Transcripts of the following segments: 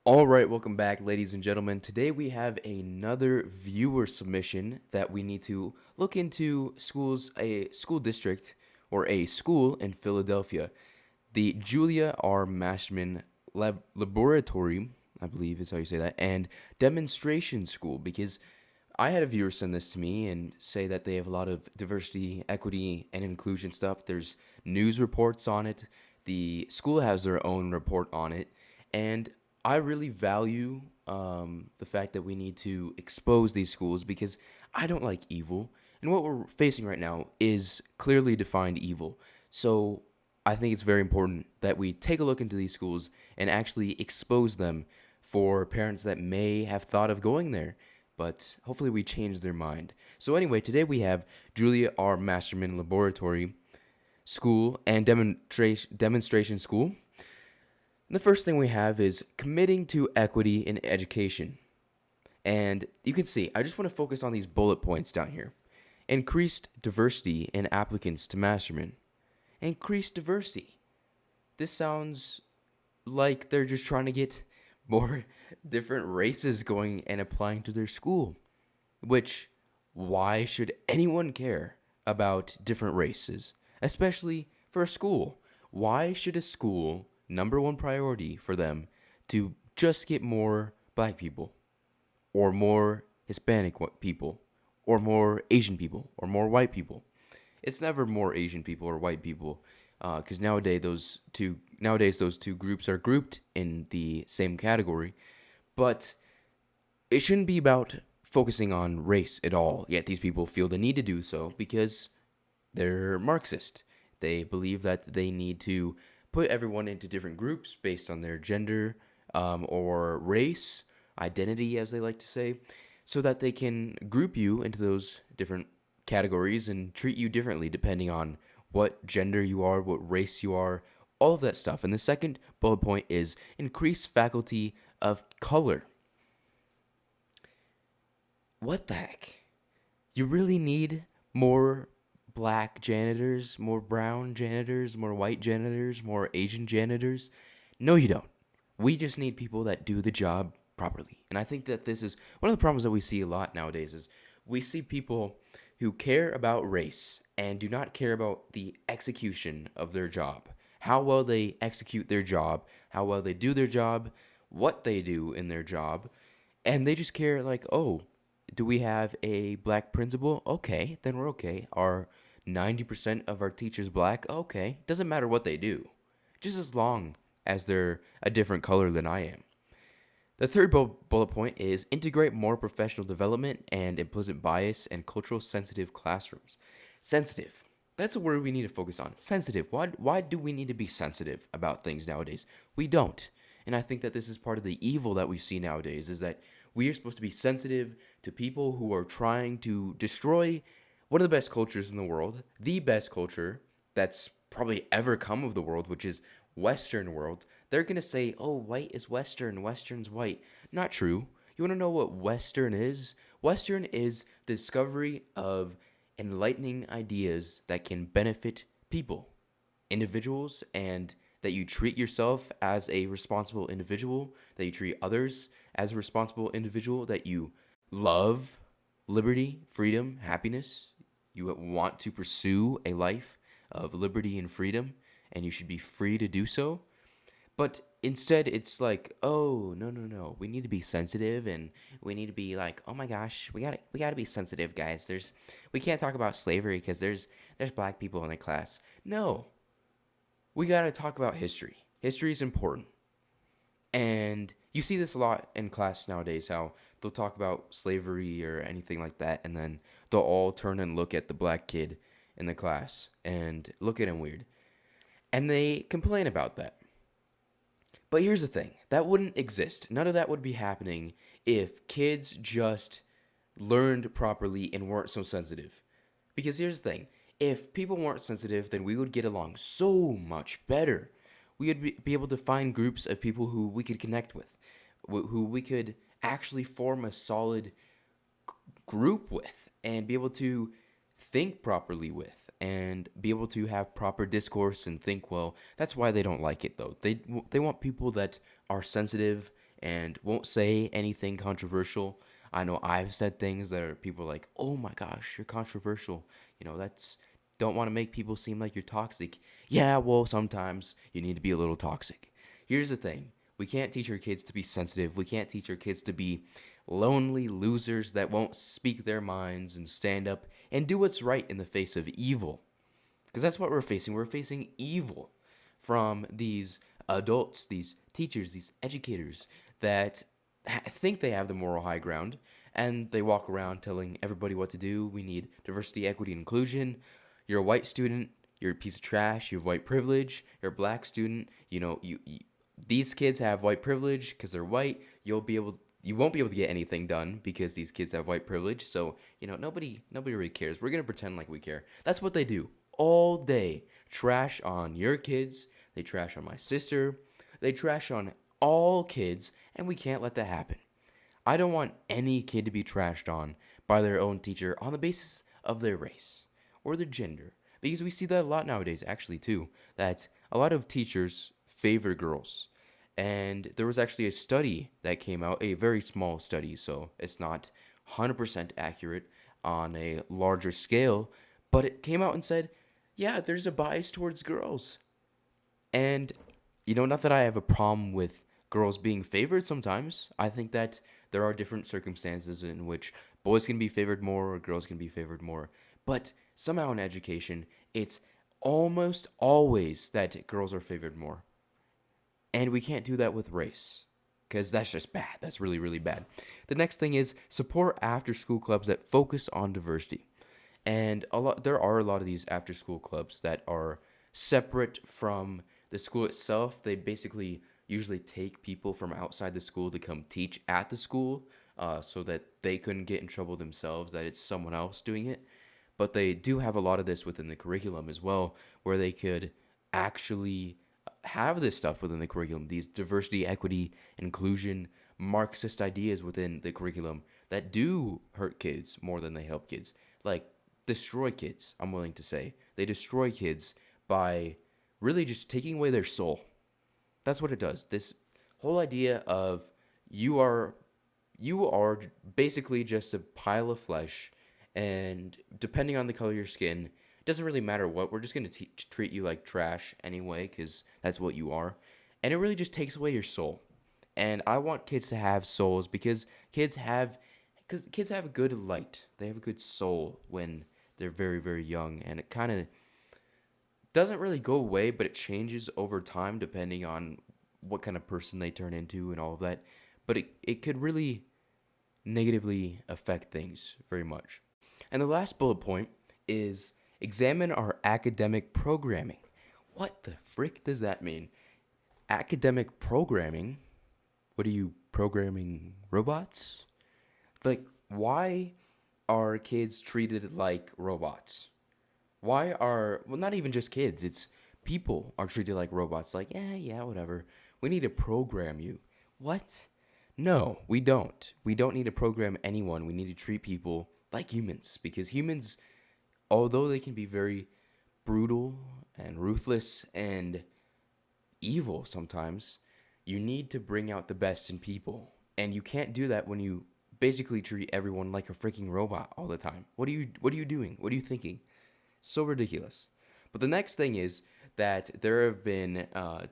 All right, welcome back, ladies and gentlemen. Today we have another viewer submission that we need to look into a school district or a school in Philadelphia. The Julia R. Masterman Laboratory, I believe is how you say that, and Demonstration School, because I had a viewer send this to me and say that they have a lot of diversity, equity, and inclusion stuff. There's news reports on it. The school has their own report on it. And I really value the fact that we need to expose these schools because I don't like evil. And what we're facing right now is clearly defined evil. So I think it's very important that we take a look into these schools and actually expose them for parents that may have thought of going there, but hopefully we change their mind. So anyway, today we have Julia R. Masterman Laboratory School and Demonstration School. And the first thing we have is committing to equity in education. And you can see, I just want to focus on these bullet points down here. Increased diversity in applicants to Masterman. Increased diversity. This sounds like they're just trying to get more different races going and applying to their school. Which, why should anyone care about different races? Especially for a school. Why should a school, number one priority for them, to just get more black people? Or more Hispanic people? Or more Asian people? Or more white people? It's never more Asian people or white people, because nowadays those two groups are grouped in the same category. But it shouldn't be about focusing on race at all. Yet these people feel the need to do so because they're Marxist. They believe that they need to put everyone into different groups based on their gender or race, identity, as they like to say, so that they can group you into those different categories and treat you differently depending on what gender you are, what race you are, all of that stuff. And the second bullet point is increase faculty of color. What the heck? You really need more black janitors, more brown janitors, more white janitors, more Asian janitors? No, you don't. We just need people that do the job properly. And I think that this is one of the problems that we see a lot nowadays is we see people who care about race and do not care about the execution of their job. How well they execute their job, how well they do their job, what they do in their job, and they just care like, oh, do we have a black principal? Okay, then we're okay. Are 90% of our teachers black? Okay, doesn't matter what they do, just as long as they're a different color than I am. The third bullet point is integrate more professional development and implicit bias and cultural sensitive classrooms. Sensitive. That's a word we need to focus on. Sensitive. Why do we need to be sensitive about things nowadays? We don't. And I think that this is part of the evil that we see nowadays is that we are supposed to be sensitive to people who are trying to destroy one of the best cultures in the world, the best culture that's probably ever come of the world, which is Western world. They're going to say, oh, white is Western, Western's white. Not true. You want to know what Western is? Western is the discovery of enlightening ideas that can benefit people, individuals, and that you treat yourself as a responsible individual, that you treat others as a responsible individual, that you love liberty, freedom, happiness. You want to pursue a life of liberty and freedom, and you should be free to do so. But instead, it's like, oh, no, no, no. We need to be sensitive, and we need to be like, oh my gosh, we gotta be sensitive, guys. We can't talk about slavery because there's black people in the class. No, we gotta talk about history. History is important, and you see this a lot in class nowadays. How they'll talk about slavery or anything like that, and then they'll all turn and look at the black kid in the class and look at him weird, and they complain about that. But here's the thing, that wouldn't exist. None of that would be happening if kids just learned properly and weren't so sensitive. Because here's the thing, if people weren't sensitive, then we would get along so much better. We would be able to find groups of people who we could connect with, who we could actually form a solid group with, and be able to think properly with, and be able to have proper discourse and think well. That's why they don't like it though. They want people that are sensitive and won't say anything controversial. I know I've said things that are people are like, "Oh my gosh, you're controversial." That's don't want to make people seem like you're toxic. Yeah, well, sometimes you need to be a little toxic. Here's the thing. We can't teach our kids to be sensitive. We can't teach our kids to be lonely losers that won't speak their minds and stand up and do what's right in the face of evil. Because that's what we're facing. We're facing evil from these adults, these teachers, these educators that think they have the moral high ground, and they walk around telling everybody what to do. We need diversity, equity, and inclusion. You're a white student, you're a piece of trash. You have white privilege. You're a black student. These kids have white privilege because they're white. You won't be able to get anything done because these kids have white privilege. So nobody really cares. We're gonna pretend like we care. That's what they do all day. Trash on your kids. They trash on my sister. They trash on all kids, and we can't let that happen. I don't want any kid to be trashed on by their own teacher on the basis of their race or their gender. Because we see that a lot nowadays, actually, too, that a lot of teachers favor girls. And there was actually a study that came out, a very small study, so it's not 100% accurate on a larger scale, but it came out and said, yeah, there's a bias towards girls. And, not that I have a problem with girls being favored sometimes. I think that there are different circumstances in which boys can be favored more or girls can be favored more. But somehow in education, it's almost always that girls are favored more. And we can't do that with race because that's just bad. That's really, really bad. The next thing is support after school clubs that focus on diversity. And there are a lot of these after school clubs that are separate from the school itself. They basically usually take people from outside the school to come teach at the school, so that they couldn't get in trouble themselves, that it's someone else doing it. But they do have a lot of this within the curriculum as well, where they could actually have this stuff within the curriculum, these diversity, equity, inclusion, Marxist ideas within the curriculum that do hurt kids more than they help kids. Like, destroy kids, I'm willing to say. They destroy kids by really just taking away their soul. That's what it does. This whole idea of you are basically just a pile of flesh, and depending on the color of your skin, it doesn't really matter what. We're just going to treat you like trash anyway, because that's what you are. And it really just takes away your soul. And I want kids to have souls because kids have a good light. They have a good soul when they're very, very young. And it kind of doesn't really go away, but it changes over time depending on what kind of person they turn into and all of that. But it could really negatively affect things very much. And the last bullet point is examine our academic programming. What the frick does that mean? Academic programming? What are you programming robots? Like, why are kids treated like robots? Not even just kids, it's people are treated like robots. Like, yeah, whatever. We need to program you. What? No, we don't. We don't need to program anyone. We need to treat people like humans, because humans, although they can be very brutal and ruthless and evil sometimes, you need to bring out the best in people. And you can't do that when you basically treat everyone like a freaking robot all the time. What are you doing? What are you thinking? So ridiculous. But the next thing is that there have been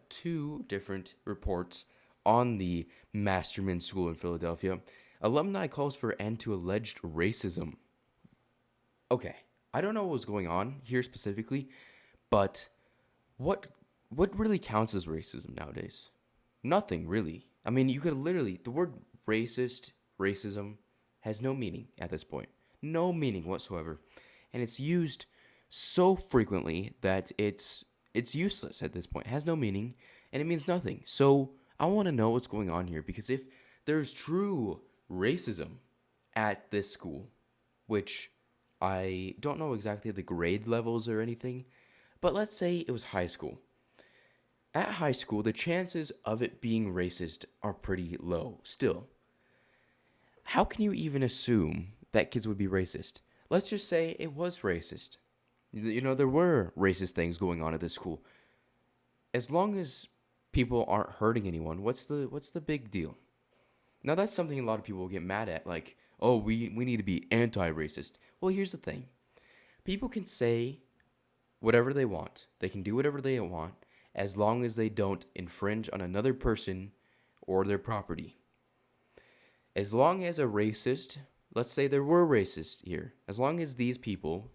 2 different reports on the Masterman School in Philadelphia. Alumni calls for end to alleged racism. Okay, I don't know what was going on here specifically, but what really counts as racism nowadays? Nothing really. I mean, you could literally, the word racism has no meaning at this point. No meaning whatsoever. And it's used so frequently that it's useless at this point. It has no meaning and it means nothing. So I want to know what's going on here, because if there's true racism at this school, which I don't know exactly the grade levels or anything, but let's say it was high school. At high school, the chances of it being racist are pretty low still. How can you even assume that kids would be racist? Let's just say it was racist. There were racist things going on at this school. As long as people aren't hurting anyone, what's the big deal? Now that's something a lot of people get mad at, like, oh, we need to be anti-racist. Well, here's the thing. People can say whatever they want. They can do whatever they want as long as they don't infringe on another person or their property. As long as a racist, let's say there were racists here, as long as these people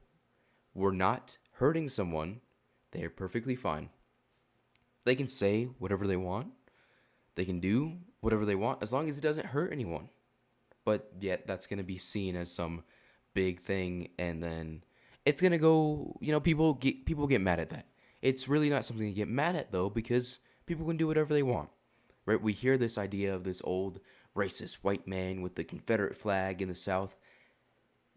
were not hurting someone, they are perfectly fine. They can say whatever they want. They can do whatever they want as long as it doesn't hurt anyone. But yet that's going to be seen as some big thing, and then it's going to go, people get mad at that. It's really not something to get mad at, though, because people can do whatever they want. Right? We hear this idea of this old racist white man with the Confederate flag in the South.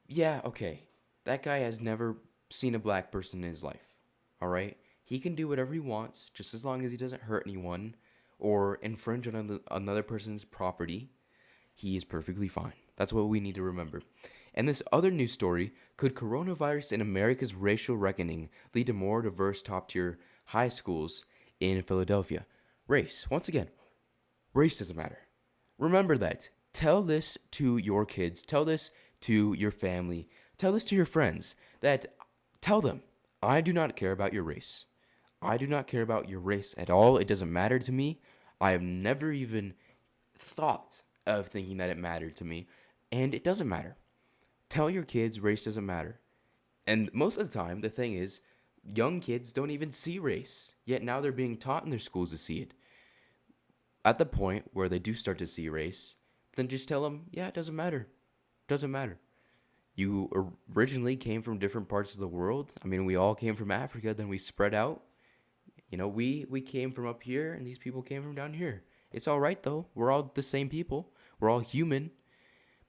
Yeah, okay. That guy has never seen a black person in his life. All right? He can do whatever he wants, just as long as he doesn't hurt anyone or infringe on another person's property. He is perfectly fine. That's what we need to remember. And this other news story: could coronavirus in America's racial reckoning lead to more diverse top-tier high schools in Philadelphia? Race. Once again, race doesn't matter. Remember that. Tell this to your kids. Tell this to your family. Tell this to your friends. Tell them, I do not care about your race. I do not care about your race at all. It doesn't matter to me. I have never even thought of thinking that it mattered to me. And it doesn't matter. Tell your kids race doesn't matter. And most of the time, the thing is, young kids don't even see race. Yet now they're being taught in their schools to see it. At the point where they do start to see race, then just tell them, yeah, it doesn't matter. It doesn't matter. You originally came from different parts of the world. I mean, we all came from Africa, then we spread out. We came from up here, and these people came from down here. It's all right, though. We're all the same people. We're all human.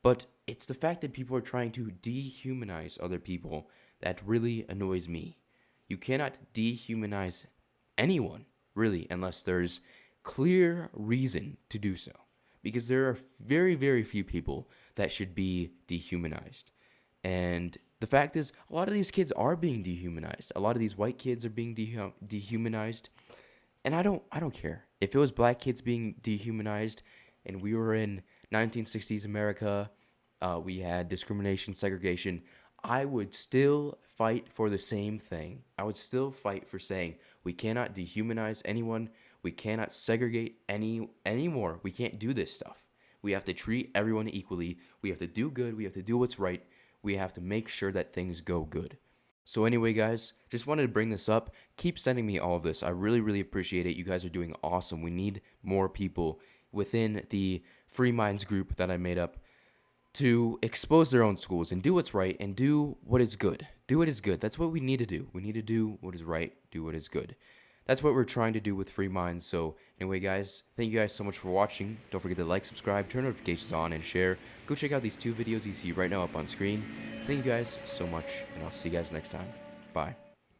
But it's the fact that people are trying to dehumanize other people that really annoys me. You cannot dehumanize anyone, really, unless there's clear reason to do so. Because there are very, very few people that should be dehumanized. And the fact is, a lot of these kids are being dehumanized. A lot of these white kids are being dehumanized. And I don't care. If it was black kids being dehumanized and we were in 1960s America, we had discrimination, segregation, I would still fight for the same thing. I would still fight for saying we cannot dehumanize anyone. We cannot segregate anymore. We can't do this stuff. We have to treat everyone equally. We have to do good. We have to do what's right. We have to make sure that things go good. So anyway, guys, just wanted to bring this up. Keep sending me all of this. I really, really appreciate it. You guys are doing awesome. We need more people within the Free Minds group that I made up to expose their own schools and do what's right and do what is good. Do what is good. That's what we need to do. We need to do what is right, do what is good. That's what we're trying to do with Free Minds. So anyway, guys, thank you guys so much for watching. Don't forget to like, subscribe, turn notifications on, and share. Go check out these 2 videos you see right now up on screen. Thank you guys so much, and I'll see you guys next time. Bye.